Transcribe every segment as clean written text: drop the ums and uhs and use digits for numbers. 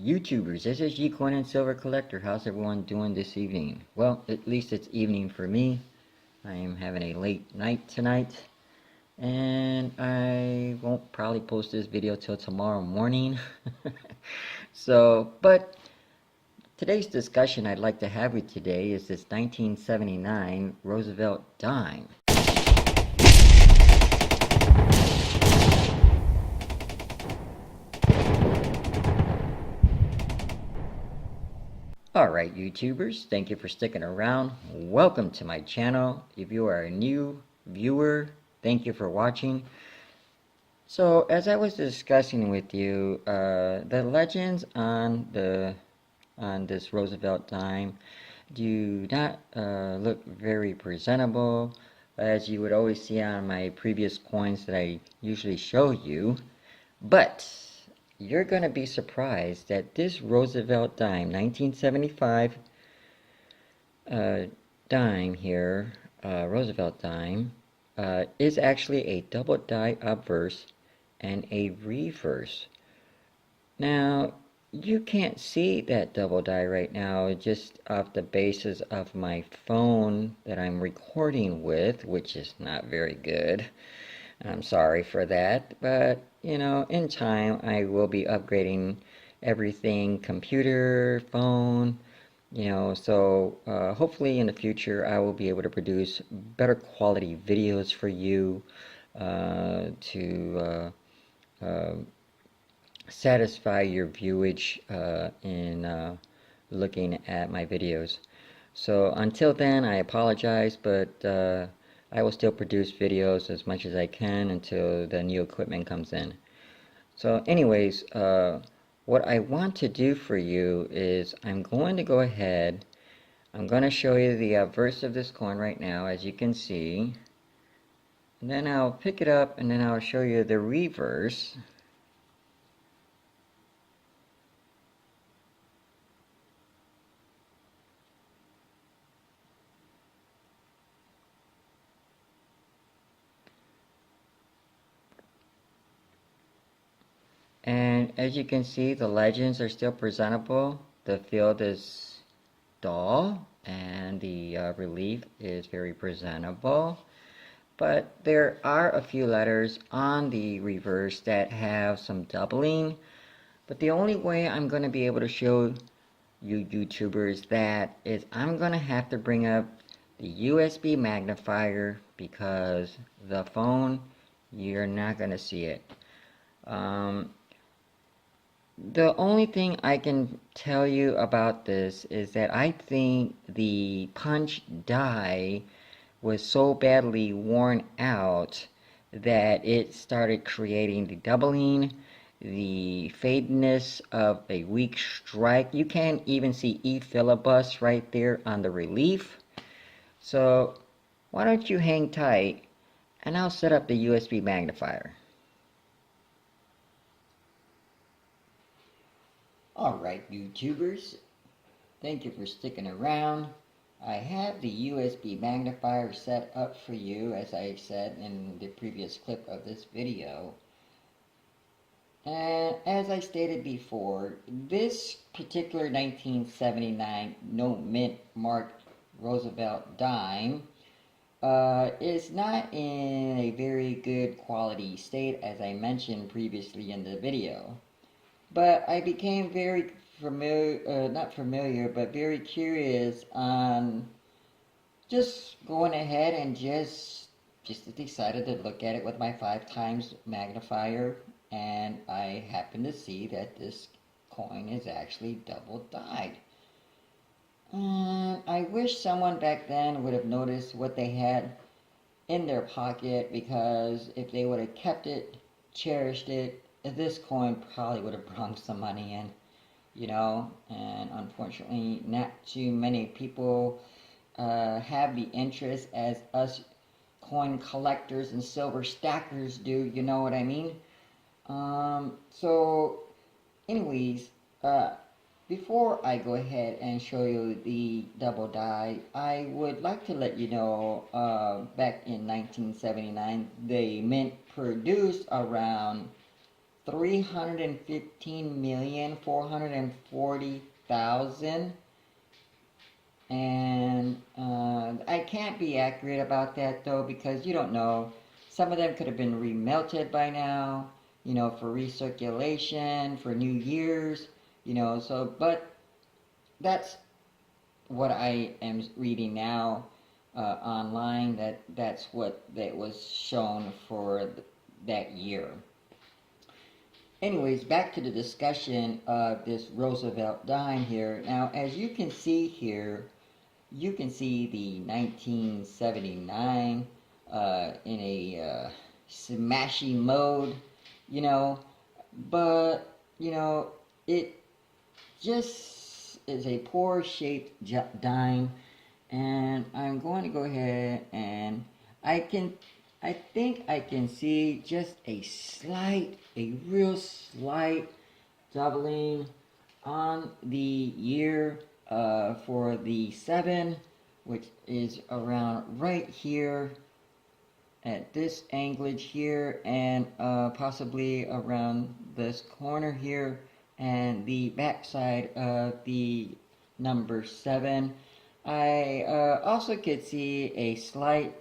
YouTubers, this is G-Coin and Silver Collector. How's everyone doing this evening? Well, at least it's evening for me. I am having a late night tonight, and I won't probably post this video till tomorrow morning. But today's discussion I'd like to have with you today is this 1979 Roosevelt dime. Alright YouTubers, thank you for sticking around. Welcome to my channel. If you are a new viewer, thank you for watching. So as I was discussing with you, the legends on this Roosevelt dime do not look very presentable, as you would always see on my previous coins that I usually show you. But you're going to be surprised that this Roosevelt dime, 1975 dime here, Roosevelt dime, is actually a double die obverse and a reverse. Now, you can't see that double die right now just off the basis of my phone that I'm recording with, which is not very good. I'm sorry for that, but you know, in time I will be upgrading everything, computer, phone, you know, so hopefully in the future I will be able to produce better quality videos for you to satisfy your viewage in looking at my videos. So until then, I apologize, but I will still produce videos as much as I can until the new equipment comes in. So anyways, what I want to do for you is I'm going to go ahead, I'm going to show you the verse of this coin right now, as you can see. And then I'll pick it up and then I'll show you the reverse. And as you can see, the legends are still presentable. The field is dull and the relief is very presentable. But there are a few letters on the reverse that have some doubling. But the only way I'm going to be able to show you YouTubers that is I'm going to have to bring up the USB magnifier, because the phone, you're not going to see it. The only thing I can tell you about this is that I think the punch die was so badly worn out that it started creating the doubling, the fadedness of a weak strike. You can't even see E filibus right there on the relief. So why don't you hang tight and I'll set up the USB magnifier. Alright YouTubers, thank you for sticking around. I have the USB magnifier set up for you, as I said in the previous clip of this video. And as I stated before, this particular 1979 no mint marked Roosevelt dime is not in a very good quality state, as I mentioned previously in the video. But I became very very curious on just going ahead and just decided to look at it with my 5x magnifier, and I happened to see that this coin is actually double dyed. And I wish someone back then would have noticed what they had in their pocket, because if they would have kept it, cherished it, this coin probably would have brought some money in, you know. And unfortunately not too many people have the interest as us coin collectors and silver stackers do, you know what I mean. So anyways, before I go ahead and show you the double die, I would like to let you know, back in 1979, the mint produced around 315,440,000. And I can't be accurate about that though, because you don't know. Some of them could have been remelted by now, for recirculation, for New Year's, so, but that's what I am reading now online, that's what that was shown for that year. Anyways, back to the discussion of this Roosevelt dime here. Now, as you can see here, you can see the 1979 in a smashy mode, but, it just is a poor shaped dime, and I'm going to go ahead and I think I can see just a real slight doubling on the year for the 7, which is around right here at this anglage here, and possibly around this corner here, and the back side of the number 7. I also could see a slight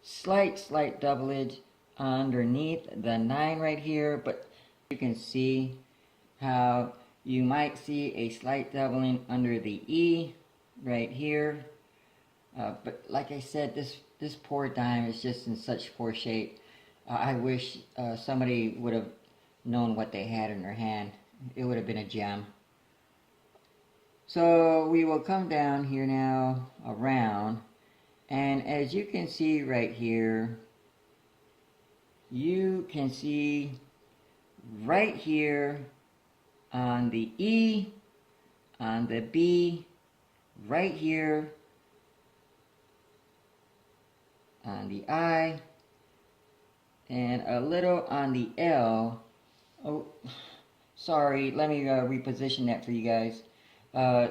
doublage underneath the 9 right here, but you can see how you might see a slight doubling under the E right here. But like I said, this poor dime is just in such poor shape. I wish somebody would have known what they had in their hand. It would have been a gem. So we will come down here now around, and as you can see right here, you can see right here on the E, on the B, right here on the I, and a little on the L. Oh, sorry, let me reposition that for you guys.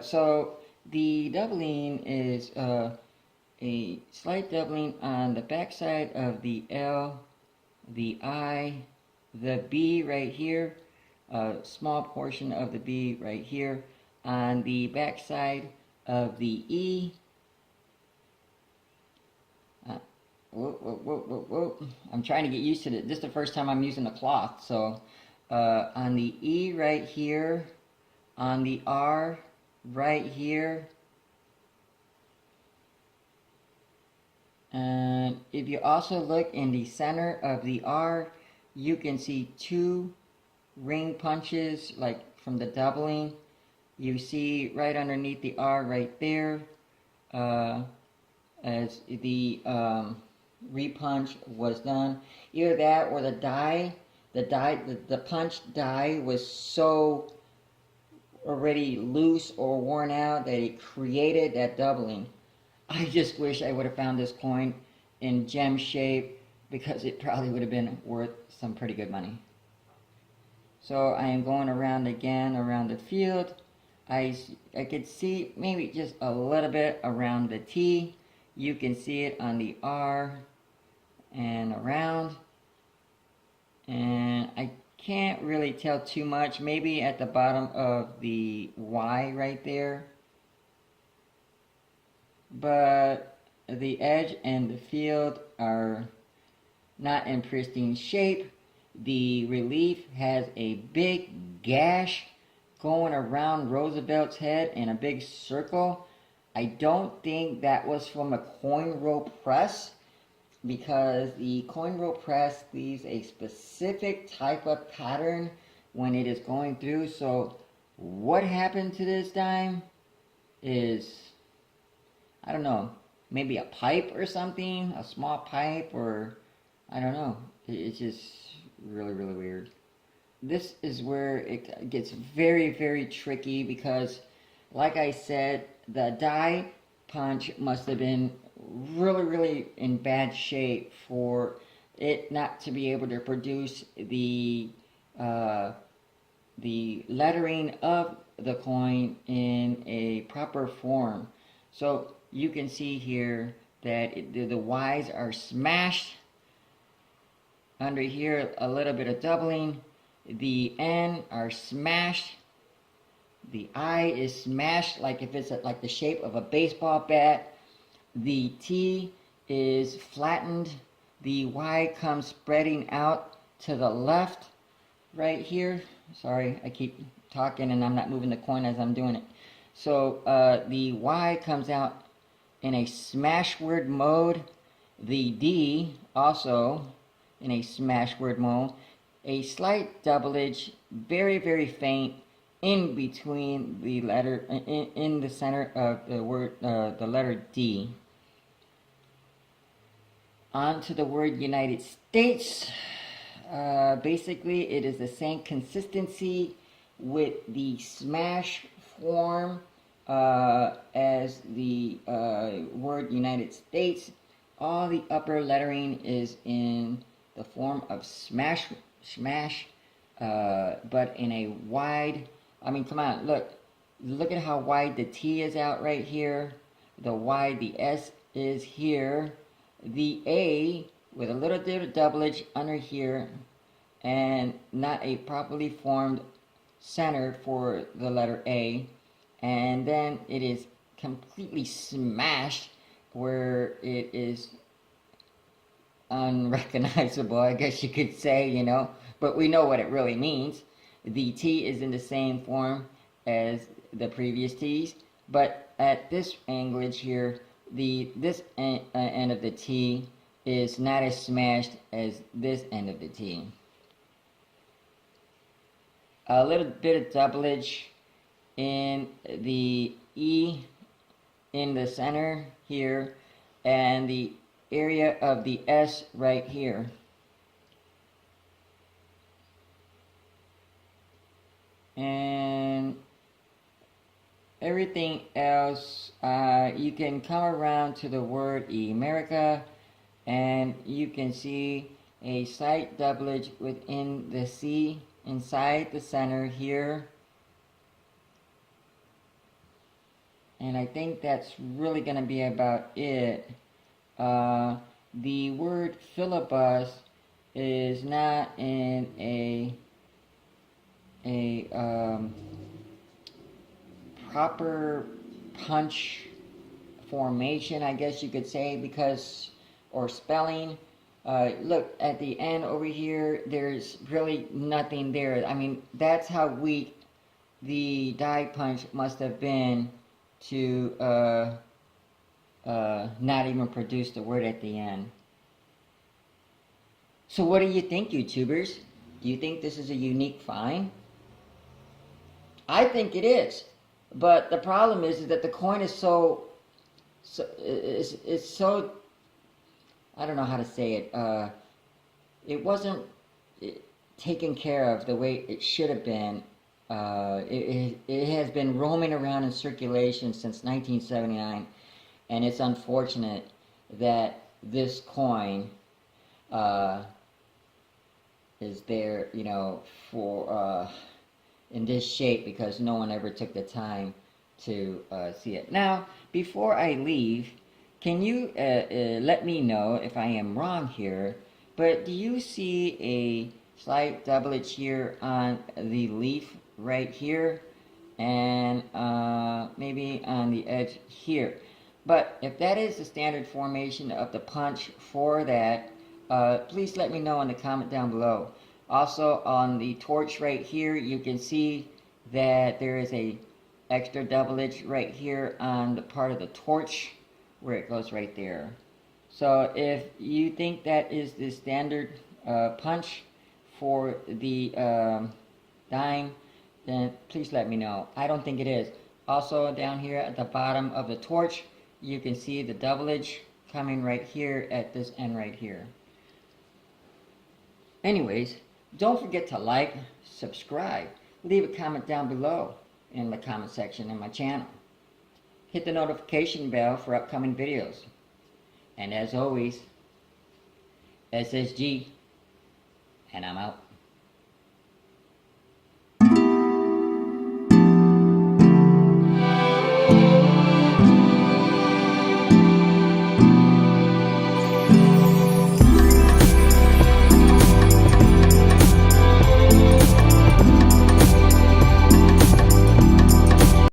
So the doubling is a slight doubling on the back side of the L, the I, the B right here, a small portion of the B right here, on the back side of the E. Whoa. I'm trying to get used to it. This is the first time I'm using a cloth. So on the E right here, on the R right here, and if you also look in the center of the R, you can see 2 ring punches, like from the doubling. You see right underneath the R right there, as the repunch was done. Either that or the punch die was so already loose or worn out that it created that doubling. I just wish I would have found this coin in gem shape, because it probably would have been worth some pretty good money. So I am going around again around the field. I could see maybe just a little bit around the T. You can see it on the R and around. And I can't really tell too much. Maybe at the bottom of the Y right there. But the edge and the field are not in pristine shape. The relief has a big gash going around Roosevelt's head in a big circle. I don't think that was from a coin roll press, because the coin roll press leaves a specific type of pattern when it is going through. So what happened to this dime is, I don't know, maybe a pipe or something, a small pipe, or I don't know. It's just really weird. This is where it gets very tricky, because like I said, the die punch must have been really in bad shape for it not to be able to produce the lettering of the coin in a proper form. So you can see here that the Y's are smashed. Under here, a little bit of doubling. The N are smashed. The I is smashed like if it's like the shape of a baseball bat. The T is flattened. The Y comes spreading out to the left right here. Sorry, I keep talking and I'm not moving the coin as I'm doing it. So the Y comes out in a smash word mode. The D also in a smash word mode. A slight doublage, very, very faint, in between the letter, in the center of the word, the letter D. On to the word United States. Basically, it is the same consistency with the smash form as the word United States. All the upper lettering is in the form of smash, but in a wide, I mean, come on, look at how wide the T is out right here, the Y, the S is here, the A with a little bit of doublage under here, and not a properly formed center for the letter A, and then it is completely smashed where it is unrecognizable, I guess you could say, you know, but we know what it really means. The T is in the same form as the previous T's, but at this anglage here, this end of the T is not as smashed as this end of the T. A little bit of doublage in the E in the center here, and the area of the S right here. And everything else, you can come around to the word America, and you can see a slight doublage within the C inside the center here. And I think that's really going to be about it. The word filibus is not in a proper punch formation, I guess you could say, because, or spelling. Look at the end over here, there's really nothing there. I mean, that's how weak the die punch must have been to not even produce the word at the end. So what do you think, YouTubers? Do you think this is a unique find? I think it is. But the problem is that the coin is it's so, I don't know how to say it. It wasn't taken care of the way it should have been. It has been roaming around in circulation since 1979, and it's unfortunate that this coin is there, you know, for in this shape because no one ever took the time to see it. Now, before I leave, can you let me know if I am wrong here, but do you see a slight doublage here on the leaf right here, and maybe on the edge here? But if that is the standard formation of the punch for that, please let me know in the comment down below. Also on the torch right here, you can see that there is a extra doublage right here on the part of the torch where it goes right there. So if you think that is the standard punch for the dime, then please let me know. I don't think it is. Also down here at the bottom of the torch, you can see the doublage coming right here at this end right here. Anyways, don't forget to like, subscribe, leave a comment down below in the comment section in my channel. Hit the notification bell for upcoming videos. And as always, SSG, and I'm out.